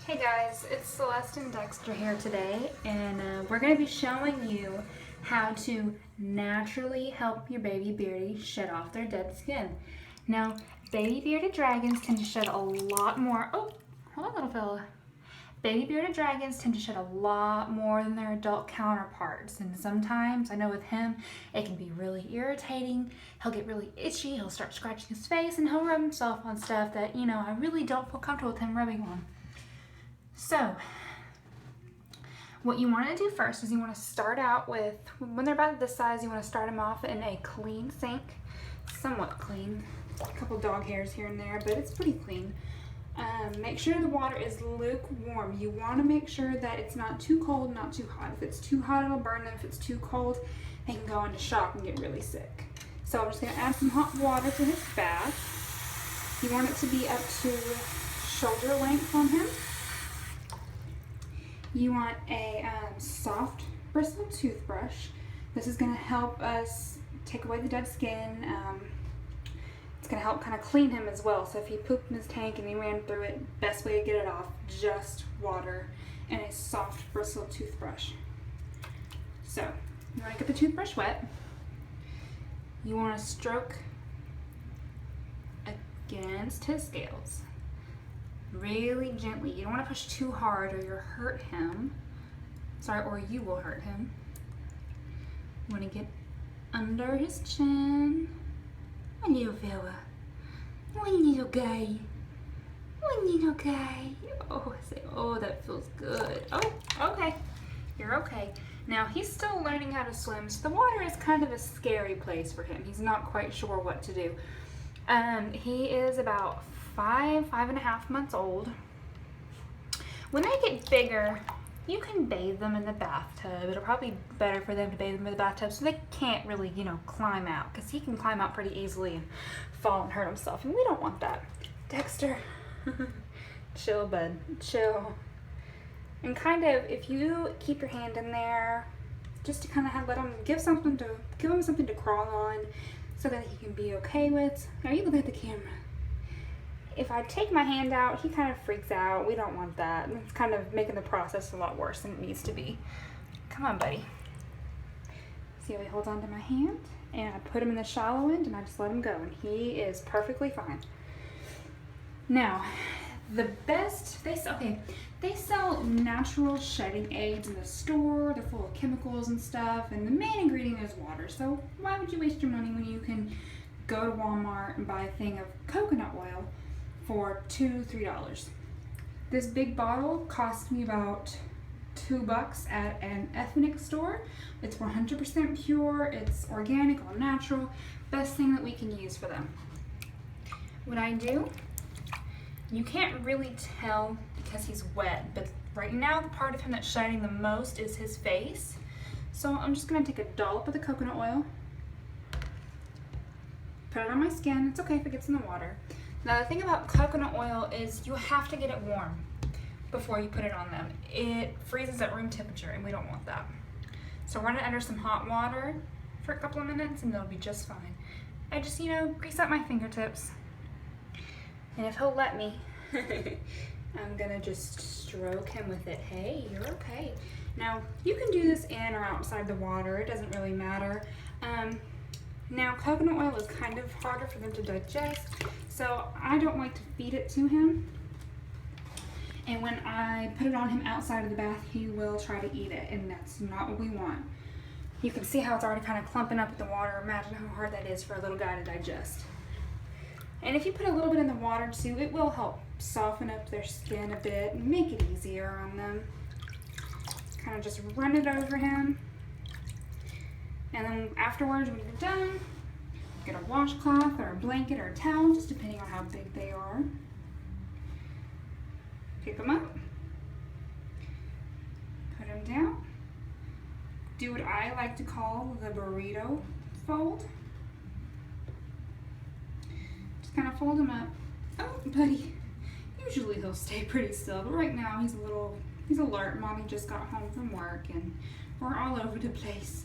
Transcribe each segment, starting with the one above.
Hey guys, it's Celeste and Dexter here today, and we're going to be showing you how to naturally help your baby beardy shed off their dead skin. Now, baby bearded dragons tend to shed a lot more. Oh, hold on, little fella. Baby bearded dragons tend to shed a lot more than their adult counterparts, and sometimes, I know with him, it can be really irritating. He'll get really itchy, he'll start scratching his face, and he'll rub himself on stuff that, I really don't feel comfortable with him rubbing on. So, what you want to do first is you want to start out with, when they're about this size, you want to start them off in a clean sink, somewhat clean, a couple dog hairs here and there, but it's pretty clean. Make sure the water is lukewarm. You want to make sure that it's not too cold, not too hot. If it's too hot, it'll burn them. If it's too cold, they can go into shock and get really sick. So I'm just going to add some hot water to his bath. You want it to be up to shoulder length on him. You want a soft bristle toothbrush. This is going to help us take away the dead skin. It's going to help kind of clean him as well. So if he pooped in his tank and he ran through it, best way to get it off, just water and a soft bristle toothbrush. So you want to get the toothbrush wet. You want to stroke against his scales. Really gently. You don't want to push too hard or you'll hurt him. Or you will hurt him. You want to get under his chin. One little fella. One little guy. One little guy. Oh, I say, oh, that feels good. Oh, okay. You're okay. Now, he's still learning how to swim, so the water is kind of a scary place for him. He's not quite sure what to do. He is about 5.5 months old. When they get bigger, you can bathe them in the bathtub. It'll probably be better for them to bathe them in the bathtub so they can't really, climb out, because he can climb out pretty easily and fall and hurt himself, and we don't want that. Dexter, chill, bud, chill. And kind of, if you keep your hand in there, just to kind of let him, give him something to crawl on so that he can be okay with. Now you look at the camera. If I take my hand out, he kind of freaks out. We don't want that. It's kind of making the process a lot worse than it needs to be. Come on, buddy. See how he holds onto my hand? And I put him in the shallow end and I just let him go. And he is perfectly fine. Now, the best, they sell natural shedding aids in the store. They're full of chemicals and stuff. And the main ingredient is water. So why would you waste your money when you can go to Walmart and buy a thing of coconut oil for $2-3. This big bottle cost me about $2 at an ethnic store. It's 100% pure, it's organic, all natural, best thing that we can use for them. What I do, you can't really tell because he's wet, but right now the part of him that's shining the most is his face. So I'm just gonna take a dollop of the coconut oil, put it on my skin. It's okay if it gets in the water. Now the thing about coconut oil is you have to get it warm before you put it on them. It freezes at room temperature and we don't want that. So run it under some hot water for a couple of minutes and they'll be just fine. I just, grease up my fingertips. And if he'll let me, I'm gonna just stroke him with it. Hey, you're okay. Now you can do this in or outside the water. It doesn't really matter. Now, coconut oil is kind of harder for them to digest, so I don't like to feed it to him. And when I put it on him outside of the bath, he will try to eat it, and that's not what we want. You can see how it's already kind of clumping up in the water. Imagine how hard that is for a little guy to digest. And if you put a little bit in the water too, it will help soften up their skin a bit and make it easier on them. Kind of just run it over him. And then afterwards, when you're done, get a washcloth or a blanket or a towel, just depending on how big they are. Pick them up, put them down. Do what I like to call the burrito fold. Just kind of fold them up. Oh, buddy. Usually he'll stay pretty still, but right now he's alert. Mommy just got home from work and we're all over the place.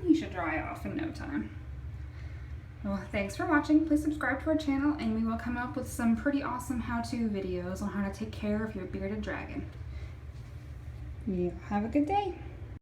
He should dry off in no time. Well, thanks for watching. Please subscribe to our channel and we will come up with some pretty awesome how-to videos on how to take care of your bearded dragon. You have a good day.